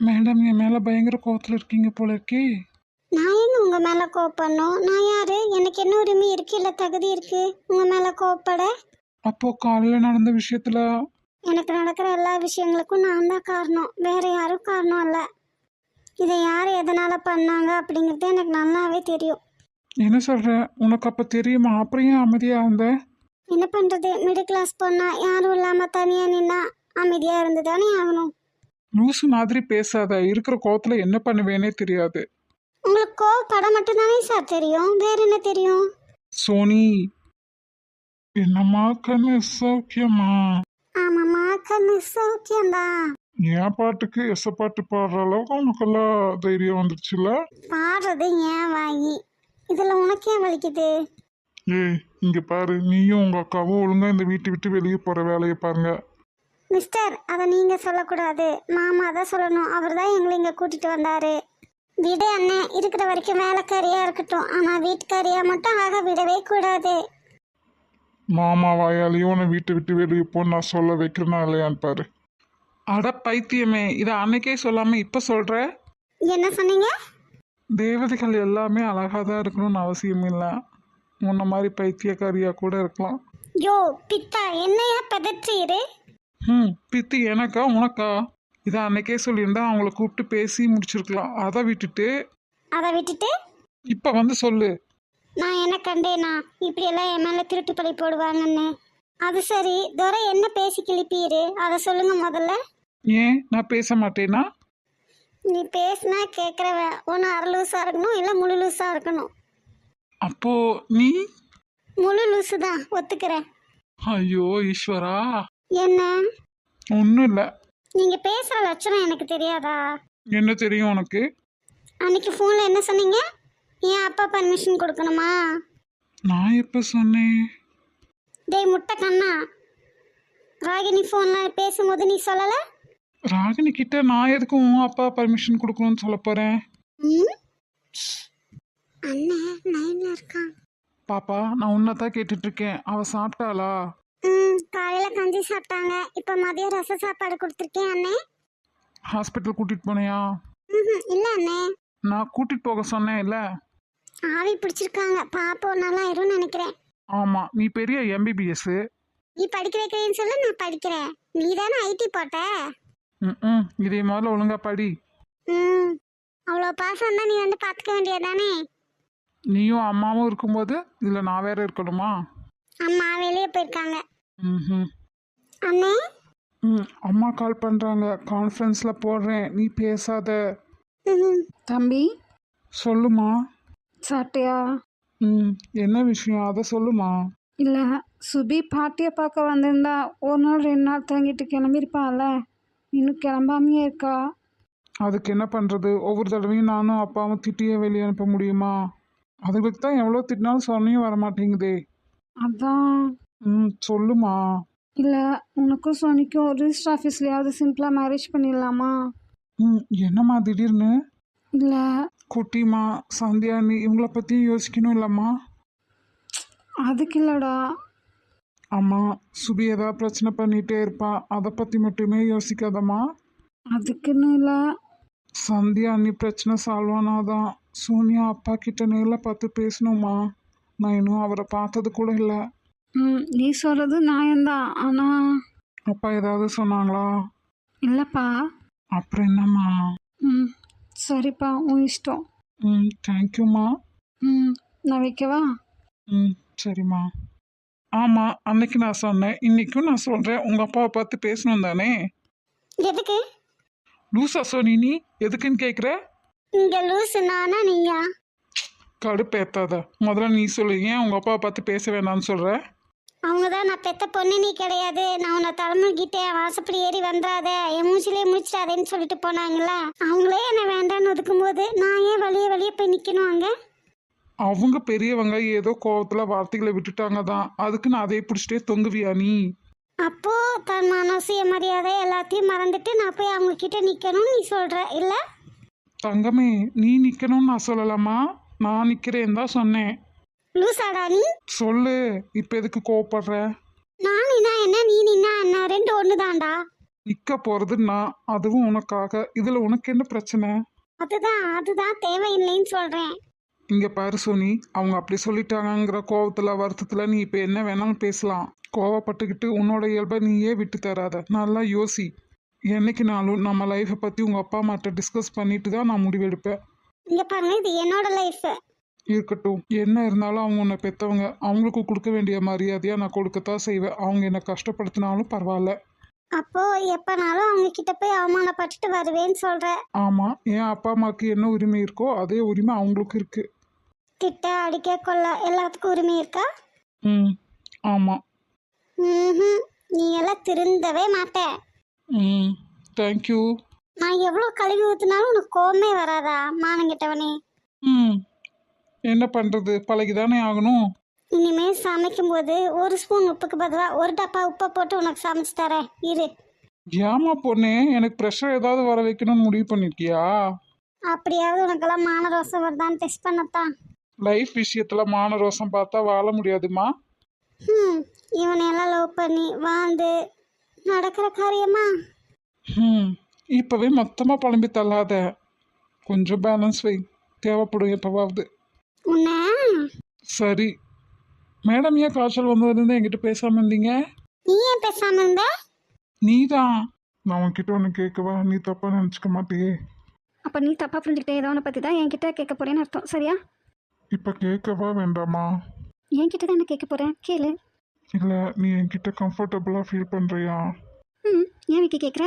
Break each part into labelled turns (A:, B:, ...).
A: Madam என் மேலே பயங்கர கோவத்தில் இருக்கீங்க போல இருக்கே.
B: நான் எங்க உங்க மேல கோவப்படணும்? நான் யாரு? எனக்கு என்ன உரிமை இருக்கு, இல்ல தகுதி இருக்கு உங்க மேல கோவப்பட?
A: அப்போ காலையில் நடந்த விஷயத்துல
B: எனக்கு நடக்கிற எல்லா விஷயங்களுக்கும் நான் தான் காரணம், வேற யாரும் காரணம் இல்ல. இதை யார் எதனால பண்ணாங்க அப்படிங்கிறது எனக்கு நல்லாவே தெரியும்.
A: என்ன சொல்ற? உனக்கு அப்போ தெரியுமா? அப்புறம் ஏன் அமைதியா இருந்த?
B: என்ன பண்றது, மிடில் கிளாஸ் பொண்ணா யாரும் இல்லாம தனியா நின்னா அமைதியா இருந்துதானே ஆகணும்.
A: லூசு மாதிரி பேசாத. இருக்கிற கோவத்தில் என்ன பண்ணுவேனே தெரியாது.
B: உங்களுக்கு கோவப்பட மட்டும்தானே சார் தெரியும், வேற என்ன தெரியும்?
A: சோனி, என்னம்மா கண்ணு சௌக்கியமா?
B: ஆமாம்மா கண்ணு சௌக்கியம்தான்.
A: என் பாட்டுக்கு எச பாட்டு பாடுற அளவுக்கு உனக்கெல்லாம் தைரியம் வந்துருச்சுல?
B: பாடுறது ஏன் வாங்கி, இதுல உனக்கே வலிக்குது?
A: ஏய் இங்க பாரு, நீயும் உங்க அக்காவும் ஒழுங்கா இந்த வீட்டை விட்டு வெளியே போற வேலையை பாருங்க.
B: மிஸ்டர், அதை நீங்க சொல்லக்கூடாது, மாமா தான் சொல்லணும். அவர் தான் எங்களை இங்க கூட்டிட்டு வந்தாரு. விடு அண்ணன், இருக்கிற வரைக்கும் வேலைக்காரியா இருக்கட்டும், ஆனா வீட்டுக்காரியா மட்டும் ஆக விடவே கூடாது.
A: மாமா வாயாலையும் உன்னை வீட்டை விட்டு வெளியே போ நான் சொல்ல வைக்கிறேனா இல்லையான்னு பாரு. அட பைத்தியமே, இதை அன்னைக்கே சொல்லாம இப்ப சொல்ற?
B: என்ன சொன்னீங்க?
A: தேவதைகள் எல்லாமே அழகா தான் இருக்கணும்னு அவசியம் இல்லை. உன்ன மாதிரி பைத்தியக்காரியா கூட இருக்கலாம்.
B: யோ பித்தா, என்னையா பதற்றீரு?
A: பித்து எனக்கா உனக்கா? இதை அன்னைக்கே சொல்லியிருந்தா அவங்கள கூப்பிட்டு பேசி முடிச்சிருக்கலாம். அதை விட்டுட்டு இப்ப வந்து சொல்லு.
B: நான் என்ன கண்டேனா இப்படி எல்லாம் என் மேல திருட்டு பழி போடுவாங்கன்னு? அது சரி, துரை என்ன பேசி கிளப்பிடு, அதை சொல்லுங்க முதல்ல.
A: ஏன் நான் பேச மாட்டேனா?
B: நீ பேசினா கேட்குறவன் ஒன்று அரை லூஸா இருக்கணும், இல்லை முழு லூஸா இருக்கணும்.
A: அப்போ நீ?
B: முழு லூசு தான், ஒத்துக்கிறேன்.
A: ஐயோ ஈஸ்வரா.
B: என்ன?
A: ஒன்றும் இல்லை.
B: நீங்க பேசுற லட்சணம் எனக்கு தெரியாதா?
A: என்ன தெரியும் உனக்கு?
B: அன்னைக்கு ஃபோன்ல என்ன சொன்னீங்க? ஏன் அப்பா பர்மிஷன் கொடுக்கணுமா?
A: நான் எப்ப சொன்னேன்?
B: டேய் முட்டை கண்ணா, ராகினி ஃபோன்ல பேசும்போது நீ சொல்லல?
A: ராகினி கிட்ட நான் எதுக்கு உன் அப்பா பர்மிஷன் கொடுக்கணும்னு சொல்ல போறேன்?
B: அண்ணன் லைன்ல இருக்கான்.
A: பாப்பா, நான் உன்னதான் கேட்டுட்டு இருக்கேன். அவ சாப்பிட்டாளா?
B: காலையில கஞ்சி சாப்பிட்டாங்க, இப்ப மதியம் ரச சாப்பாடு கொடுத்துருக்கேன் அண்ணே.
A: ஹாஸ்பிட்டல் கூட்டிட்டு போனியா?
B: இல்ல அண்ணே.
A: நான் கூட்டிட்டு போக சொன்னேன் இல்ல?
B: ஆவி பிடிச்சிருக்காங்க, பாப்போம் நல்லா ஆயிரும்னு நினைக்கிறேன்.
A: ஆமா, நீ பெரிய எம்பிபிஎஸ்.
B: நீ படிக்க வைக்கிறேன்னு சொல்லு, நான் படிக்கிறேன். நீ தானே ஐடி போட்ட.
A: இதே முதல்ல ஒழுங்கா படி.
B: அவ்வளோ பாசம் தான், நீ வந்து பார்த்துக்க வேண்டியதானே.
A: நீயும் அம்மாவும் இருக்கும்போது இதுல நான் வேற இருக்கணுமா?
B: அம்மா வெளியே போயிருக்காங்க.
A: ம்.
B: அண்ணே.
A: அம்மா கால் பண்றாங்க, கான்ஃபரன்ஸ்ல போடுறேன், நீ பேசாத.
C: தம்பி
A: சொல்லுமா.
C: சாப்பிட்டியா?
A: என்ன விஷயம் அதை சொல்லுமா.
C: இல்லை, சுபி பாட்டியை பார்க்க வந்திருந்தா ஒரு நாள் 2 நாள் தங்கிட்டு கிளம்பியிருப்பாள்ல, இன்னும் கிளம்பாமையே இருக்கா?
A: அதுக்கு என்ன பண்ணுறது? ஒவ்வொரு தடவையும் நானும் அப்பாவும் திட்டியே வெளியே அனுப்ப முடியுமா? அதுக்கு தான் எவ்வளோ திட்டினாலும் சொன்னையும் வரமாட்டேங்குதே.
C: அதான்.
A: சொல்லுமா.
C: இல்லை, உனக்கும் சோனிக்கும் ஒரு ரிஜிஸ்டர் ஆஃபீஸ்லையாவது சிம்பிளாக மேரேஜ் பண்ணிடலாமா?
A: என்னம்மா திடீர்னு?
C: இல்லை,
A: குட்டிமா சந்தியா நீ இவங்கள பற்றியும் யோசிக்கணும் இல்லைம்மா?
C: அதுக்கு இல்லைடா.
A: அம்மா, சுபி ஏதாவது பிரச்சனை பண்ணிகிட்டே இருப்பா, அதை பற்றி மட்டுமே யோசிக்காதம்மா.
C: அதுக்குன்னு இல்லை.
A: சந்தியா நீ பிரச்சனை சால்வ் ஆனாதான் சோனியா அப்பா கிட்ட நேரில் பார்த்து பேசணுமா. நான் இன்னும் அவரை பார்த்தது கூட இல்லை.
C: நீ சொல்கிறது நியாயம்தான், ஆனால்
A: அப்பா ஏதாவது சொன்னாங்களா?
C: இல்லைப்பா.
A: அப்புறம் என்னம்மா?
C: சரிப்பா, உன் இஷ்டம்.
A: தேங்க்யூம்மா.
C: நான் வைக்கவா?
A: சரிம்மா. ஆமாம், அன்னைக்கு நான் சொன்னேன், இன்னைக்கும் நான் சொல்கிறேன், உங்கள் அப்பாவை பார்த்து பேசணும் தானே?
B: எதுக்கு?
A: லூசா சோனி, நீ எதுக்குன்னு கேட்குற?
B: இங்க லூசு நானா நீயா?
A: கடுப்பேத்தாத. முதல்ல நீ சொல்லு, ஏன் உங்கள் அப்பாவை பார்த்து பேச வேண்டாம்னு சொல்கிற?
B: அவங்க தான் நான் பெத்த பொண்ணு, நீ கிடையாது. நான் உன்னை தலைமுகிட்டே வாசப்படி ஏறி வந்துடாத, என் மூச்சிலே முடிச்சிடாதேன்னு சொல்லிட்டு போனாங்களா, அவங்களே என்ன வேண்டான்னு ஒதுக்கும்போது நான் ஏன் வழியே போய் நிற்கணும் அங்கே?
A: அவங்க பெரியவங்க ஏதோ கோவத்தில் வார்த்தைகளை விட்டுட்டாங்க தான், அதுக்கு நான் அதை பிடிச்சிட்டே தொங்குவியா நீ?
B: அப்போ தன் மனசு மரியாதை எல்லாத்தையும் மறந்துட்டு நான் போய் அவங்க கிட்ட நிற்கணும்னு நீ சொல்ற இல்ல?
A: தங்கமே, நீ நிற்கணும்னு நான் சொல்லலாமா? நான் நிற்கிறேன் தான் சொன்னேன்.
B: லூசாடா நீ?
A: சொல்லு, இப்போ எதுக்கு கோவப்படுற?
B: நான் நின்னா என்ன, நீ நின்னா என்ன, ரெண்டு ஒன்று தான்டா.
A: நிக்க போறது நான், அதுவும் உனக்காக. இதுல உனக்கு என்ன பிரச்சனை?
B: அதுதான் தேவையில்லைன்னு சொல்றேன்.
A: இங்க பாரு சோனி, அவங்க அப்படி சொல்லிட்டாங்கங்கிற கோவத்துல வருத்தத்துல நீ இப்ப என்ன வேணாலும் பேசலாம். கோவப்பட்டுக்கிட்டு உன்னோட இயல்பை நீயே விட்டு தராத. நல்லா யோசி. என்னைக்குனாலும் நம்ம லைஃப்பை பத்தி உங்க அப்பா அம்மாட்ட டிஸ்கஸ் பண்ணிட்டு தான் நான் முடிவெடுப்பேன்.
B: இங்க பாருங்க, இது என்னோட லைஃப்.
A: இருக்கட்டும், என்ன இருந்தாலும் அவங்க உன்னை பெற்றவங்க. அவங்களுக்கு கொடுக்க வேண்டிய மரியாதையாக நான் கொடுக்கத்தான் செய்வேன். அவங்க என்னை கஷ்டப்படுத்தினாலும் பரவாயில்ல.
B: அப்போ எப்பனாலும் அவங்க கிட்ட போய் அவமானப்பட்டுட்டு வருவேன்னு சொல்ற.
A: ஆமாம், என் அப்பா அம்மாவுக்கு என்ன உரிமை இருக்கோ அதே உரிமை அவங்களுக்கு இருக்கு.
B: திட்ட அடிக்க கொள்ள எல்லாத்துக்கும் உரிமை இருக்கா?
A: ம், ஆமாம்.
B: ம், நீ எல்லாம் திருந்தவே மாட்ட.
A: ம், தேங்க்யூ.
B: நான் எவ்வளோ கழுவி ஊத்துனாலும் உனக்கு கோவமே வராதா மானங்கிட்டவனே?
A: ம், என்ன பண்ணுறது, பழகிதானே ஆகணும்.
B: இனிமே சமைக்கும்போது ஒரு ஸ்பூன் உப்புக்கு பதிலாக ஒரு டப்பா உப்பை போட்டு உனக்கு சமைச்சு தரேன் இரு.
A: ஏமா பொண்ணே, எனக்கு ப்ரெஷர் ஏதாவது வர வைக்கணும்னு முடிவு பண்ணிருக்கியா?
B: அப்படியாவது உனக்கெல்லாம் மான ரோசம் வருதான்னு டெஸ்ட் பண்ணத்தான்.
A: லைஃப் விஷயத்தில் மான ரோசம் பார்த்தா வாழ முடியாதுமா.
B: இவனையெல்லாம் லவ் பண்ணி வாழ்ந்து நடக்கிற காரியமா?
A: ம், இப்போவே மொத்தமாக புலம்பி தள்ளாத. கொஞ்சம் பேலன்ஸ் வை, தேவைப்படும் எப்போவாவது.
B: உன்ன
A: சரி மேடம், ஏன் காய்ச்சல் வந்ததுலேருந்து என்கிட்ட பேசாமல் இருந்தீங்க?
B: நீ ஏன் பேசாம இருந்த?
A: நீ தான். நான் உன்கிட்ட ஒன்று கேட்கவா? நீ தப்பாக நினச்சிக்க மாட்டியே?
C: அப்போ நீ தப்பாக புரிஞ்சுக்கிட்டே ஏதோ ஒன்று பற்றி தான் என்கிட்ட கேட்க போகிறேன்னு அர்த்தம், சரியா?
A: இப்போ கேட்கவா வேண்டாமா?
C: என்கிட்ட தான் என்ன கேட்க போகிறேன், கேளு.
A: இல்லை, நீ என்கிட்ட கம்ஃபர்டபுளாக ஃபீல் பண்ணுறியா?
C: ஏன் விக்கி கேட்குற?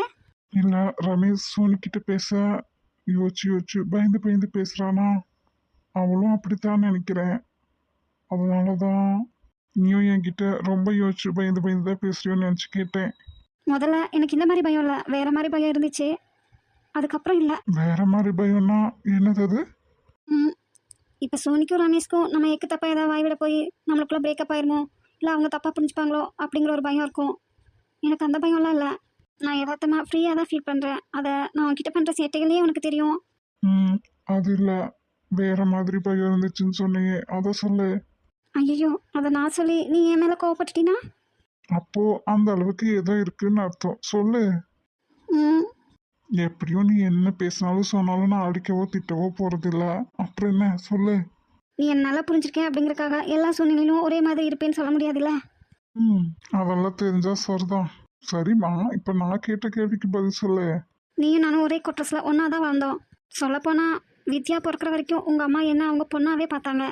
A: இல்லை, ரமேஷ் சோனிக்கிட்ட பேச யோசிச்சு பயந்து பயந்து பேசுகிறானா? அவளும் அப்படித்தான் நினைக்கிறேன். அதனால தான் நீயும் என்கிட்ட ரொம்ப யோசிச்சு பயந்து பயந்து தான் பேசுறியோன்னு நினச்சி கேட்டேன்.
C: முதல்ல எனக்கு இந்த மாதிரி பயம் இல்லை, வேறு மாதிரி பயம் இருந்துச்சு. அதுக்கப்புறம் இல்லை.
A: வேற மாதிரி பயம்னா என்னது அது?
C: இப்போ சோனிக்கும் ரமேஷ்க்கும் நம்ம எக்கு தப்பாக ஏதாவது வாய்விட போய் நம்மளுக்குள்ளே பிரேக்கப் ஆயிருமோ, இல்லை அவங்க தப்பாக புரிஞ்சுப்பாங்களோ அப்படிங்கிற ஒரு பயம் இருக்கும். எனக்கு அந்த பயம்லாம் இல்லை. நான் யதார்த்தமாக ஃப்ரீயாக தான் ஃபீல் பண்ணுறேன். அதை நான் அவன்கிட்ட பண்ணுற சேட்டைகளே உனக்கு தெரியும்.
A: அது இல்லை, வேற மாதிரி பயம் இருந்துச்சுன்னு சொன்னியே, அதை சொல்லு.
C: ஐயோ, அதை நான் சொல்லி நீ என் மேலே கோவப்பட்டுட்டீனா?
A: அப்போ அந்த அளவுக்கு ஏதோ இருக்குன்னு அர்த்தம். சொல்லு.
C: ம்
A: எப்படியும் நீ என்ன பேசினாலும் சொன்னாலும் நான் அடிக்கவோ திட்டவோ போறதில்ல. அப்புறம் என்ன, சொல்லு.
C: நீ என்ன நல்லா புரிஞ்சிருக்கேன் அப்படிங்கிறக்காக எல்லா சூழ்நிலையிலும் ஒரே மாதிரி இருப்பேன்னு சொல்ல முடியாதுல்ல.
A: அதெல்லாம் தெரிஞ்சா சரிதான். சரிம்மா, இப்போ நான் கேட்ட கேள்விக்கு பதில் சொல்லு.
C: நீயும் நானும் ஒரே குவார்ட்டர்ஸில் ஒன்றா தான் வாழ்ந்தோம். சொல்லப்போனால் வித்யா பிறக்கிற வரைக்கும் உங்கள் அம்மா என்ன அவங்க பொண்ணாவே பார்த்தாங்க.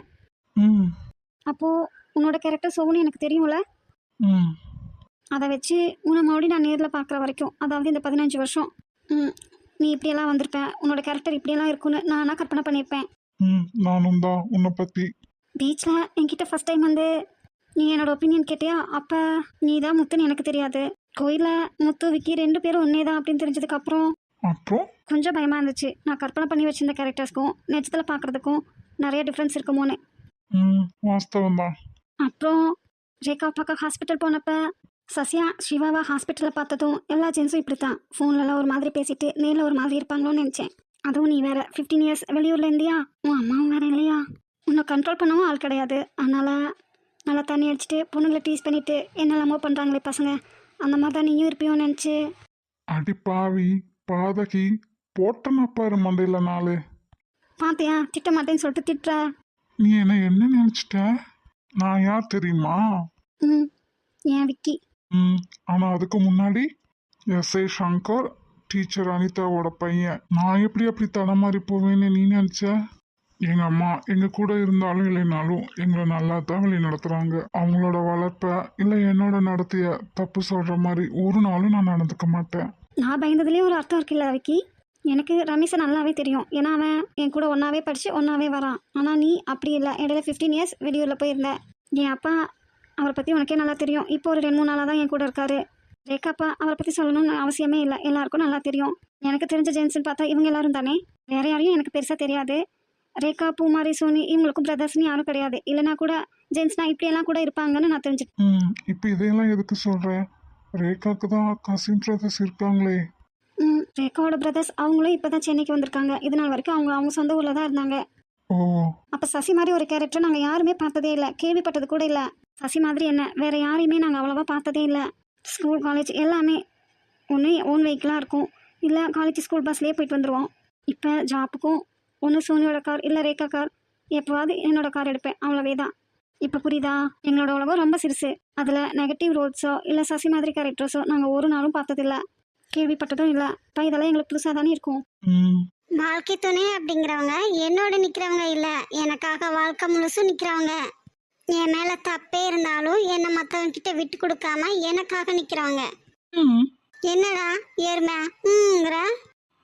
A: ம்
C: அப்போது உன்னோட கேரக்டர் சோனி எனக்கு தெரியும்ல.
A: ம்
C: அதை வச்சு உன்னை மறுபடியும் நான் நேரில் பார்க்குற வரைக்கும், அதாவது இந்த 15 வருஷம், நீ இப்படியெல்லாம் வந்திருப்ப, உன்னோட கேரக்டர் இப்படியெல்லாம் இருக்குன்னு நானாக கற்பனை பண்ணியிருப்பேன்.
A: நானும் தான் உன்னை பற்றி.
C: பீச்சில் என்கிட்ட ஃபஸ்ட் டைம் வந்து நீ என்னோட ஒப்பீனியன் கேட்டியா? அப்போ நீ தான் முத்துன்னு எனக்கு தெரியாது. கோயிலில் முத்து விக்கி 2 பேரும் ஒன்றே தான் அப்படின்னு தெரிஞ்சதுக்கப்புறம் கொஞ்சம் பயமாக இருந்துச்சு. நான் கற்பனை பண்ணி வச்சிருந்த கேரக்டர்ஸ்க்கும் நிஜத்தில் பார்க்குறதுக்கும் நிறைய டிஃப்ரென்ஸ் இருக்குமோன்னு.
A: வாஸ்தவம் தான்.
C: அப்புறம் ரேகா பார்க்க ஹாஸ்பிட்டல் போனப்ப சசியா சிவாவா ஹாஸ்பிட்டலில் பார்த்ததும் எல்லா ஜென்ஸும் இப்படி தான் ஃபோன்லலாம் ஒரு மாதிரி பேசிட்டு நேரில் ஒரு மாதிரி இருப்பாங்களோன்னு நினச்சேன். அதுவும் நீ வேற 15 இயர்ஸ் வெளியூரில் இருந்தியா, உன் அம்மாவும் வேற இல்லையா, உன்னை கண்ட்ரோல் பண்ணவும் ஆள் கிடையாது. அதனால் நல்லா தண்ணி அடிச்சுட்டு பொண்ணுங்களை டீஸ் பண்ணிட்டு என்னெல்லாமோ பண்ணுறாங்களே பசங்க, அந்த மாதிரி தான் நீயும் இருப்பியோன்னு நினச்சி.
A: அடி பாவி பாதகி, போட்டனா பாரு மண்டையில நாளு.
C: பார்த்தியா, திட்ட மாட்டேன்னு சொல்லிட்டு திட்டுற.
A: நீ என்ன நினைச்சிட்ட? நான் யார் தெரியுமா?
C: ஏன் விக்கி.
A: ஆனா அதுக்கு முன்னாடி எஸ்ஐ சங்கர், டீச்சர் அனிதாவோட பையன். நான் எப்படி அப்படி தடமாறி போவேன்னு நீ நினைச்ச? எங்க அம்மா எங்க கூட இருந்தாலும் இல்லைனாலும் எங்களை நல்லா தான் வழி நடத்துறாங்க. அவங்களோட வளர்ப்ப இல்லை என்னோட நடத்திய தப்பு சொல்ற மாதிரி ஒரு நாளும் நான் நடந்துக்க மாட்டேன்.
C: நான் பயந்ததுலேயே ஒரு அர்த்தம் இருக்குல்ல விக்கி. எனக்கு ரமேஷை நல்லாவே தெரியும். ஏன்னா அவன் என் கூட ஒன்றாவே படித்து ஒன்றாவே வரான். ஆனால் நீ அப்படி இல்லை. இடையில 15 இயர்ஸ் வெளியூரில் போயிருந்தேன். என் அப்பா அவரை பற்றி உனக்கே நல்லா தெரியும். இப்போ ஒரு 2-3 நாளாக தான் என் கூட இருக்காரு. ரேகாப்பா அவரை பற்றி சொல்லணும்னு அவசியமே இல்லை, எல்லாருக்கும் நல்லா தெரியும். எனக்கு தெரிஞ்ச ஜென்ஸ்ன்னு பார்த்தா இவங்க எல்லாரும் தானே, வேற யாரையும் எனக்கு பெருசாக தெரியாது. ரேகா, பூமாரி, சோனி இவங்களுக்கும் பிரதர்ஸ்னு யாரும் கிடையாது. இல்லைனா கூட ஜென்ஸ்னா இப்படியெல்லாம் கூட இருப்பாங்கன்னு நான் தெரிஞ்சுட்டேன்.
A: இப்போ இதையெல்லாம் எதுக்கு சொல்கிறேன்? ரேகாவுக்கு தான் கசின் பிரதர்ஸ் இருக்காங்களே.
C: ரேகாவோட பிரதர்ஸ் அவங்களும் இப்போ தான் சென்னைக்கு வந்திருக்காங்க. இது நாள் வரைக்கும் அவங்க சொந்த ஊரில் தான் இருந்தாங்க.
A: ஓ,
C: அப்போ சசி மாதிரி ஒரு கேரக்டர் நாங்கள் யாருமே பார்த்ததே இல்லை, கேள்விப்பட்டது கூட இல்லை. சசி மாதிரி என்ன வேற யாரையுமே நாங்கள் அவ்வளோவா பார்த்ததே இல்லை. ஸ்கூல் காலேஜ் எல்லாமே ஒன்று ஓன் வெஹிக்கிளாக இருக்கும், இல்லை காலேஜ் ஸ்கூல் பஸ்லேயே போயிட்டு வந்துடுவோம். இப்போ ஜாப்புக்கும் ஒன்று சோனியோட கார் இல்லை ரேகா கார், எப்போவாது என்னோட கார் எடுப்பேன், அவ்வளவே தான். இப்போ புரியுதா? எங்களோட உலகம் ரொம்ப சிறுசு. அதில் நெகட்டிவ் ரோல்ஸோ இல்லை சசி மாதிரி கேரக்டர்ஸோ நாங்கள் ஒரு நாளும் பார்த்ததில்ல, கேள்விப்பட்டதும் இல்லை. இப்போ இதெல்லாம் எங்களுக்கு புதுசாக தானே இருக்கும்.
A: ம்
B: வாழ்க்கை துணை அப்படிங்கிறவங்க என்னோட நிக்கிறவங்க இல்ல, எனக்காக வாழ்க்கை முழுசும் நிக்கிறவங்க. என் மேல தப்பே இருந்தாலும் என்னை மத்தவங்க கிட்ட விட்டு கொடுக்காம எனக்காக நிக்கிறவங்க.
A: ம்
B: என்னடா ஏர்ம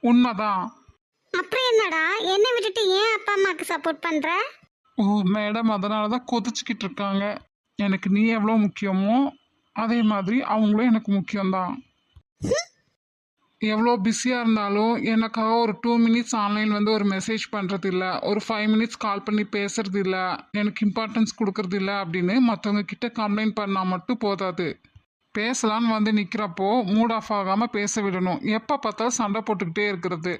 A: உண்மைதான்.
B: அப்புறம் என்னடா என்னை விட்டுட்டு ஏன் அப்பா அம்மாக்கு சப்போர்ட் பண்ற?
A: ஓ மேடம், அதனால தான் கொதிச்சுக்கிட்டு இருக்காங்க. எனக்கு நீ எவ்வளோ முக்கியமோ அதே மாதிரி அவங்களும் எனக்கு முக்கியம்தான். எவ்வளோ பிஸியாக இருந்தாலும் எனக்காக ஒரு 2 மினிட்ஸ் ஆன்லைன் வந்து ஒரு மெசேஜ் பண்ணுறது இல்லை, ஒரு 5 மினிட்ஸ் கால் பண்ணி பேசுறது இல்லை, எனக்கு இம்பார்ட்டன்ஸ் கொடுக்கறது இல்லை அப்படின்னு மற்றவங்க கிட்ட கம்ப்ளைண்ட் பண்ணால் மட்டும் போதாது. பேசலான்னு வந்து நிற்கிறப்போ மூட் ஆஃப் ஆகாமல் பேச விடணும். எப்போ பார்த்தாலும் சண்டை போட்டுக்கிட்டே இருக்கிறது.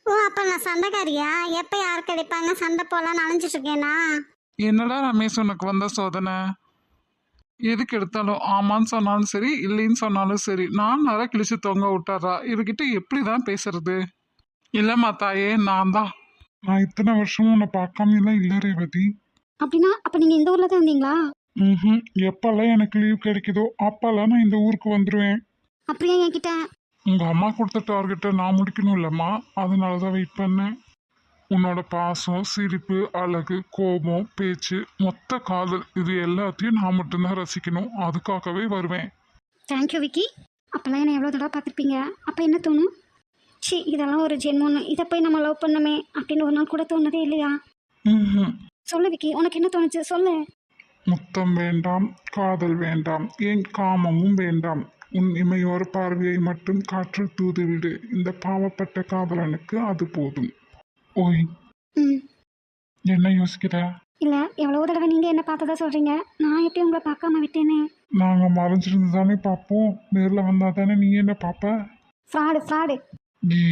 B: ஓ அப்ப நான் சண்டைக்காரியா? எப்ப யார் கிடைப்பாங்க சண்டை போலாம் அலைஞ்சிட்டு இருக்கேனா?
A: என்னடா ரமேஷ் உனக்கு வந்த சோதனை? எதுக்கு எடுத்தாலும் ஆமான்னு சொன்னாலும் சரி இல்லைன்னு சொன்னாலும் சரி நான் நேரம் கிழிச்சு தொங்க விட்டாரா? இவகிட்ட எப்படி தான் பேசுறது? இல்லைம்மா தாயே, நான் இத்தனை வருஷமும் உன்னை பார்க்காம எல்லாம் இல்லை ரேவதி.
C: அப்படின்னா அப்போ நீங்கள் இந்த ஊரில் தான் இருந்தீங்களா?
A: ம் எப்பெல்லாம் எனக்கு லீவ் கிடைக்குதோ அப்பெல்லாம் நான் இந்த ஊருக்கு வந்துடுவேன்.
C: அப்படியே என்கிட்ட
A: உங்கள் அம்மா கொடுத்த டார்கெட்டை நான் முடிக்கணும் இல்லைம்மா, அதனால தான் வெயிட் பண்ணேன். உன்னோட பாசம், சிரிப்பு, அழகு, கோபம், பேச்சு, மொத்த காதல் இது எல்லாத்தையும் நான் மட்டும்தான் ரசிக்கணும். அதுக்காகவே வருவேன்.
C: தேங்க்யூ விக்கி. அப்போல்லாம் என்னை எவ்வளோ தடவை பார்த்துருப்பீங்க. அப்போ என்ன தோணும்? சி இதெல்லாம் ஒரு ஜென்மோன்னு, இதை போய் நம்ம லவ் பண்ணுமே அப்படின்னு ஒரு நாள் கூட தோணுதே இல்லையா?
A: ம்
C: சொல்லு விக்கி, உனக்கு என்ன தோணுச்சு சொல்லு.
A: முத்தம் வேண்டாம், காதல் வேண்டாம், ஏன் காமமும் வேண்டாம். உன் இமையோர பார்வையை மட்டும் காற்றில் தூதுவிடு. இந்த பாவப்பட்ட காதலனுக்கு அது போதும். ஓய்,
C: ம்
A: என்ன யோசிக்கிற?
C: இல்லை எவ்வளோ தடவை நீங்கள் என்ன பார்த்ததா சொல்கிறீங்க, நான் எப்படி உங்களை பார்க்காம விட்டேனே?
A: நாங்கள் மறைஞ்சிருந்து தானே பார்ப்போம், நேரில் வந்தால் தானே நீ என்ன பார்ப்ப?
C: ஃப்ராடு
A: நீ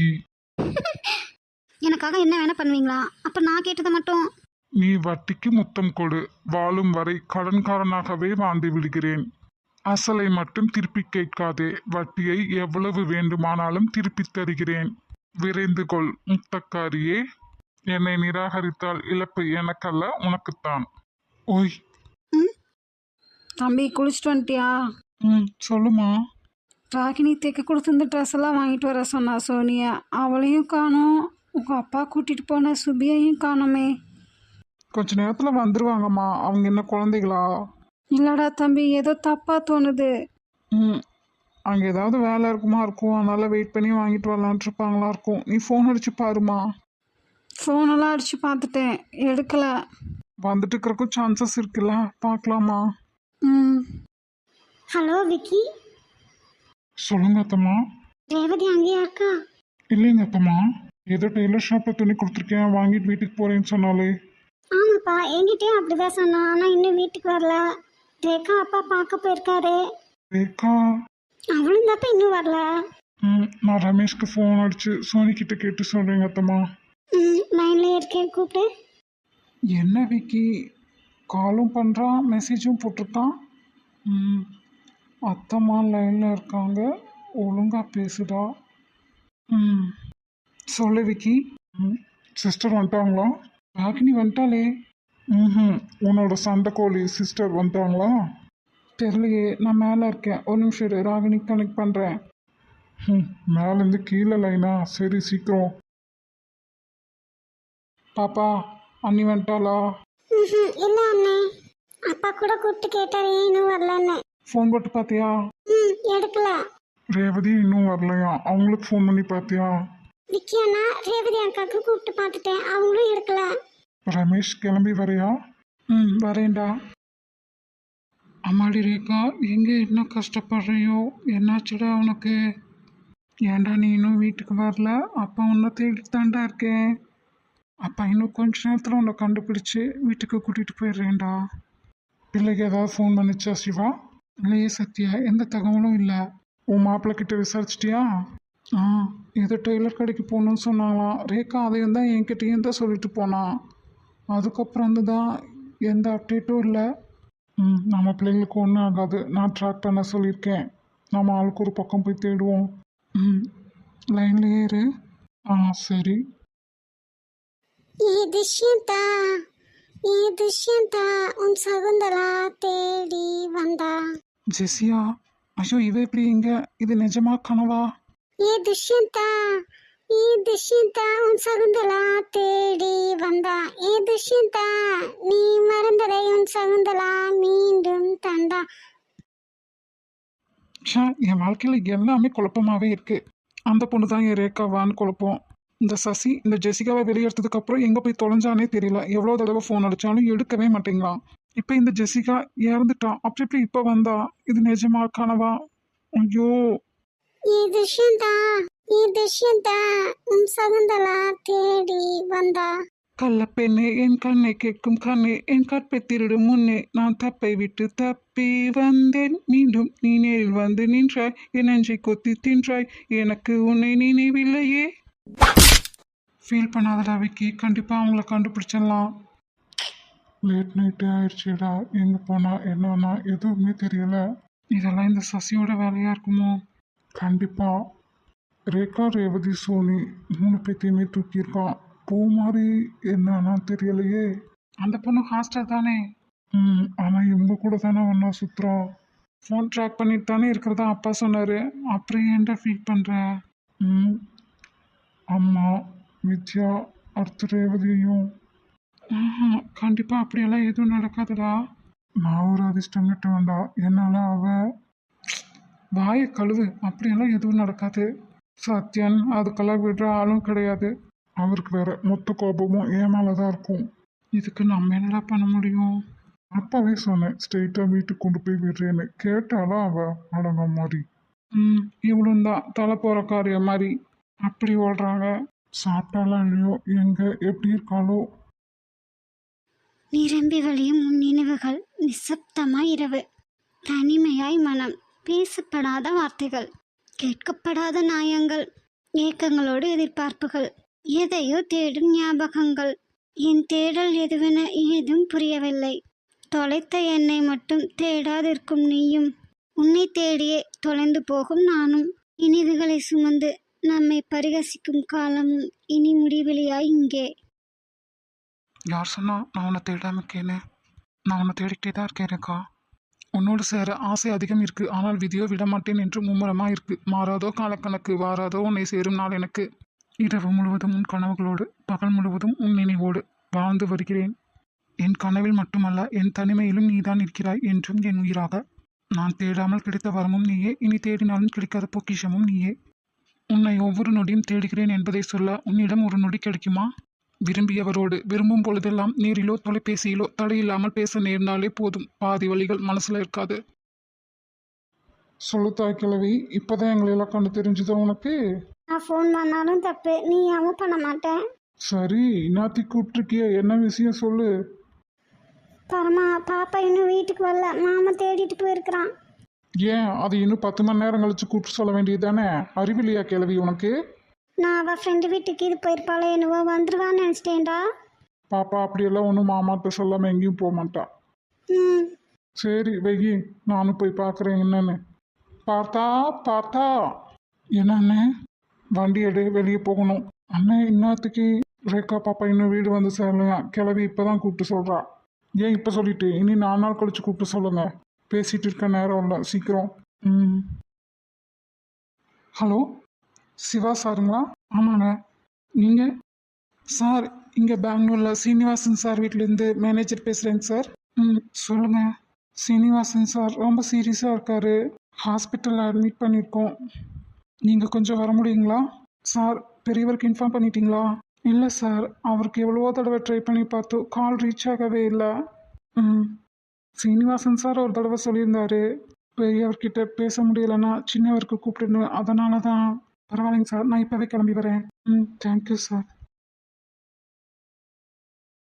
C: எனக்காக என்ன வேணால் பண்ணுவீங்களா? அப்போ நான் கேட்டதை மட்டும்.
A: நீ வட்டிக்கு முத்தம் கொடு, வாழும் வரை கடன்காரனாகவே வாழ்ந்து விடுகிறேன். அசலை மட்டும் திருப்பி கேட்காதே, வட்டியை எவ்வளவு வேண்டுமானாலும் திருப்பித் தருகிறேன். விரைந்து கொள் முத்தக்காரியே. என்னை நிராகரித்தால் இழப்பு எனக்கல்ல உனக்குத்தான். ஓய்.
C: தம்பி குளிச்சுட்டு வந்துட்டியா?
A: சொல்லுமா.
C: ராகினி தைக்க கொடுத்து ட்ரெஸ் எல்லாம் வாங்கிட்டு வர சொன்னா சோனியா, அவளையும் காணோம். உங்கள் அப்பா கூட்டிகிட்டு போன சுபியையும் காணோமே.
A: கொஞ்ச நேரத்தில் வந்துடுவாங்கம்மா. அவங்க என்ன குழந்தைகளா?
C: இல்லடா தம்பி, ஏதோ தப்பாக தோணுது.
A: அங்கே ஏதாவது வேலை இருக்கும், அதனால் வெயிட் பண்ணி வாங்கிட்டு வரலான்ட்டு இருப்பாங்களா இருக்கும். நீ ஃபோன் அடிச்சு பாருமா.
C: ஃபோனெல்லாம் அடித்து பார்த்துட்டேன், எடுக்கலை.
A: வந்துட்டு இருக்கிறக்கும் சான்சஸ் இருக்குல்ல, பார்க்கலாமா?
B: ஹலோ விக்கி.
A: சொல்லுங்க அத்தம்மா.
B: ரேவதி அங்கேயா இருக்கா?
A: இல்லைங்க அத்தம்மா, ஏதோ டெய்லர் ஷாப்பில் துணி கொடுத்துருக்கேன், வாங்கிட்டு வீட்டுக்கு போகிறேன்னு சொன்னாலே.
B: ஆமாப்பா, என்கிட்டயும் அப்படிதான் சொன்னா. ஆனா இன்னும் வீட்டுக்கு வரல. ரேகா அப்பா பார்க்க போயிருக்காரு.
A: ரேகா?
B: அவளும் தப்ப இன்னும் வரல.
A: நான் ரமேஷ்க்கு ஃபோன் அடிச்சு சோனி கிட்ட கேட்டு சொல்றேங்க அத்தம்மா.
B: லைன்ல இருக்கேன், கூப்பிட்டு.
A: என்ன விக்கி, காலும் பண்ணுறான் மெசேஜும் போட்டிருக்கான். அத்தம்மா லைனில் இருக்காங்க, ஒழுங்கா பேசுதா? சொல்லு விக்கி. சிஸ்டர் வந்துட்டாங்களா? ராகினி வந்துட்டாளே. உன்னோட சண்டைக்கோழி சிஸ்டர் வந்துட்டாங்களா? தெரியலையே, நான் மேலே இருக்கேன், ஒரு நிமிஷம் இரு, ராகினி கனெக்ட் பண்ணுறேன். மேலேருந்து கீழே லைனா? சரி சீக்கிரம். பாப்பா, அண்ணி வந்துட்டாளா?
B: இல்ல அண்ணே, அப்பா கூட கூப்பிட்டு கேட்டாரு இன்னும் வரலன்னு.
A: ஃபோன் போட்டு பார்த்தியா?
B: எடுக்கல.
A: ரேவதி இன்னும் வரலையா? அவங்களுக்கு ஃபோன் பண்ணி பார்த்தியா?
B: விக்கி அண்ணா ரேவதி அக்காவுக்கு கூப்பிட்டு பார்த்துட்டேன், அவங்களும் எடுக்கல.
A: ரமேஷ் கிளம்பி வரையா? வரேன்டா. அம்மாடி ரேகா, எங்கே என்ன கஷ்டப்படுறியோ? என்னாச்சுடா உனக்கு? ஏன்டா நீ இன்னும் வீட்டுக்கு வரல? அப்பா உன்னை தேடிட்டு தாண்டா இருக்கேன். அப்பா இன்னும் கொஞ்ச நேரத்தில் உன்னை கண்டுபிடிச்சி வீட்டுக்கு கூட்டிகிட்டு போயிடுறேன்டா. பிள்ளைக்கு ஏதாவது ஃபோன் பண்ணிச்சா சிவா? இல்லையே சத்யா, எந்த தகவலும் இல்லை. உன் மாப்பிள்ளை கிட்ட விசாரிச்சிட்டியா? ஏதோ டெய்லர் கடைக்கு போகணுன்னு சொன்னாங்களாம். ரேகா அதையும் தான் என்கிட்டையும் தான் சொல்லிட்டு போனான். அதுக்கப்புறம் வந்து தான் எந்த அப்டேட்டும் இல்லை. நம்ம பிள்ளைங்களுக்கு ஒன்றும் ஆகாது, நான் ட்ராக் பண்ண சொல்லியிருக்கேன். நம்ம ஆளுக்கு ஒரு பக்கம் போய் தேடுவோம். ம் லைன்லேயே இரு. ஆ சரி.
B: ఈ దిశ్యంతా ఈ దిశ్యంతా உன் சகுந்தலா தேடி வந்தா.
A: ஜெசியா, ஐயோ இவ எப்படி இங்க? இது நிஜமா கனவா?
B: ఈ దిశ్యంతా ఈ దిశ్యంతా உன் சகுந்தலா தேடி வந்தா. ఈ దిశ్యంతా நீ மறந்ததை உன் சகுந்தலா மீண்டும் தந்தா.
A: ஷா, என் வாழ்க்கையில எல்லாமே குழப்பமாவே இருக்கு. அந்த பொண்ணு தான் என் ரேகாவான்னு குழப்பம். இந்த சசி இந்த ஜெசிகாவை வெளியெடுத்ததுக்கு அப்புறம் எங்க போய் தொலைஞ்சானே தெரியல. எவ்வளவு தடவை ஃபோன் அடிச்சாலும் எடுக்கவே மாட்டேங்கிறான். இப்ப இந்த ஜெசிகா இறந்துட்டான். அப்படி இப்படி இப்ப வந்தா இது நிஜமா கனவா? ஐயோ.
B: ఈ దిశ్యంతా உன் சகுந்தலா தேடி வந்தா.
A: கள்ளப்பெண்ணே என் கண்ணை கேட்கும் கண்ணே என் கற்பை திருடும் முன்னே நான் தப்பை விட்டு தப்பி வந்தேன். மீண்டும் நீ நேரில் வந்து நின்றாய், என் நெஞ்சை கொத்தி தின்றாய், எனக்கு உன்னை நினைவில்லையே. ஃபீல் பண்ணாதடா விக்கி, கண்டிப்பாக அவங்கள கண்டுபிடிச்சிடலாம். லேட் நைட்டே ஆயிடுச்சுடா. எங்கே போனா என்னன்னா எதுவுமே தெரியல. இதெல்லாம் இந்த சசியோட வேலையாக இருக்குமோ? கண்டிப்பாக. ரேகா, ரேவதி, சோனி 3 பேத்தையுமே தூக்கியிருக்கான். பூ மாதிரி என்னன்னா தெரியலையே. அந்த பொண்ணு ஹாஸ்டல் தானே? ஆனால் இவங்க கூட தானே ஒன்றா சுற்றுறா. ஃபோன் ட்ராக் பண்ணிட்டு தானே இருக்கிறதா அப்பா சொன்னார். அப்புறம் ஏன்டா ஃபீல் பண்ணுற? அம்மா, வித்யா, அடுத்த ரேவதியும். கண்டிப்பாக அப்படியெல்லாம் எதுவும் நடக்காதுடா. நான் ஒரு அதிர்ஷ்டம் கிட்ட வேண்டாம். என்னால் அவ வாயை கழுவு. அப்படியெல்லாம் எதுவும் நடக்காது. சத்யன் அதுக்கெல்லாம் விடுற ஆளும் கிடையாது. அவருக்கு வேற மொத்த கோபமும் என் மேலே தான் இருக்கும். இதுக்கு நம்ம என்னடா பண்ண முடியும்? அப்பாவே சொன்னேன் ஸ்ட்ரெயிட்டாக வீட்டுக்கு கொண்டு போய் விடுறேன்னு. கேட்டாலும் அவ அடங்க மாதிரி. இவ்வளோ தான் தலை போகிற காரியம் மாதிரி அப்படி ஓடுறாங்க. சாப்பிட்டாலும் இல்லையோ, எங்க எப்படி இருக்காளோ?
B: நிரம்பி வழியும் உன் நினைவுகள், நிசப்தமாய் இரவு, தனிமையாய் மனம், பேசப்படாத வார்த்தைகள், கேட்கப்படாத நியாயங்கள், ஏக்கங்களோடு எதிர்பார்ப்புகள், எதையோ தேடும் ஞாபகங்கள். என் தேடல் எதுவென ஏதும் புரியவில்லை. தொலைத்த என்னை மட்டும் தேடாதிருக்கும் நீயும், உன்னை தேடியே தொலைந்து போகும் நானும். நினைவுகளை சுமந்து நம்மை பரிகசிக்கும் காலமும் இனி முடிவெளியாய் இங்கே.
A: யார் சொன்னா நான் உன்னை தேடாம இருக்கேன்னு? நான் உன்னை தேடிக்கிட்டே தான் இருக்கேன் ரேகா. உன்னோடு சேர ஆசை அதிகம் இருக்கு. ஆனால் விதியோ விட மாட்டேன் என்று மும்முரமா இருக்கு. மாறாதோ காலக்கணக்கு, வாராதோ உன்னை சேரும் நாள் எனக்கு. இரவு முழுவதும் உன் கனவுகளோடு, பகல் முழுவதும் உன் நினைவோடு வாழ்ந்து வருகிறேன். என் கனவில் மட்டுமல்ல, என் தனிமையிலும் நீதான் இருக்கிறாய், என்றும் என் உயிராக. நான் தேடாமல் கிடைத்த வரமும் நீயே, இனி தேடினாலும் கிடைக்காத பொக்கிஷமும் நீயே. உன்னை ஒவ்வொரு நொடியும் தேடுகிறேன் என்பதை சொல்ல உன்னிடம் ஒரு நொடி கிடைக்குமா? விரும்பியவரோடு விரும்பும் பொழுதெல்லாம் நேரிலோ தொலைபேசியிலோ தடையில்லாமல் பேச நேர்ந்தாலே போதும். பாதி வழிகள் மனசுல இருக்காது. சொல்லுத்தாய் கிழவி, இப்பதான் எங்களெல்லாம் கண்டு தெரிஞ்சுதோ உனக்கு?
B: நான் ஃபோன் பண்ணாலும் தப்பு, நீ யாவும் பண்ண மாட்டேன்.
A: சரி, இன்னாத்தி கூப்பிட்டுருக்கிய, என்ன விஷயம் சொல்லு.
B: பரமா, பாப்பா இன்னும் வீட்டுக்கு வரல, மாமா தேடிட்டு போயிருக்கிறான்.
A: ஏன் அது இன்னும் 10 மணி நேரம் கழிச்சு கூப்பிட்டு சொல்ல வேண்டியது தானே? அறிவில்லையா கிழவி உனக்கு?
B: நான் அவள் ஃப்ரெண்டு வீட்டுக்கு இது போயிருப்பாளே, என்னவோ வந்துருவான்னு நினச்சிட்டேன்டா.
A: பாப்பா அப்படியெல்லாம் ஒன்றும் மாமாட்ட சொல்லாமல் எங்கேயும் போக மாட்டா.
B: ம்.
A: சரி வெயி, நானும் போய் பார்க்குறேன் என்னன்னு. பார்த்தா என்னண்ணே? வண்டி எடு, வெளியே போகணும். அண்ணே, இன்னத்துக்கு ரேகா பாப்பா இன்னும் வீடு வந்து சேரலையா? கிளவி இப்போதான் கூப்பிட்டு சொல்கிறா. ஏன் இப்போ சொல்லிட்டு இனி 4 நாள் கழிச்சு கூப்பிட்டு சொல்லுங்க. பேசிகிட்டு இருக்க நேரம் இல்லை, சீக்கிரம். ஹலோ, சிவா சாருங்களா? ஆமாங்க. நீங்கள்? சார், இங்கே பெங்களூரில் சீனிவாசன் சார் வீட்டிலேருந்து மேனேஜர் பேசுகிறேங்க சார். சொல்லுங்கள். சீனிவாசன் சார் ரொம்ப சீரியஸாக இருக்கார். ஹாஸ்பிட்டலில் அட்மிட் பண்ணியிருக்கோம். நீங்கள் கொஞ்சம் வர முடியுங்களா? சார், பெரியவருக்கு இன்ஃபார்ம் பண்ணிட்டீங்களா? இல்லை சார், அவருக்கு எவ்வளவோ தடவை ட்ரை பண்ணி பார்த்தோம், கால் ரீச் ஆகவே இல்லை. சீனிவாசன் சார் ஒரு தடவை சொல்லியிருந்தாரு, பெரியவர்கிட்ட பேச முடியலைன்னா சின்னவருக்கு கூப்பிடுன்னு. அதனால தான். பரவாயில்லைங்க சார், நான் இப்போவே கிளம்பி வரேன். Thank you sir.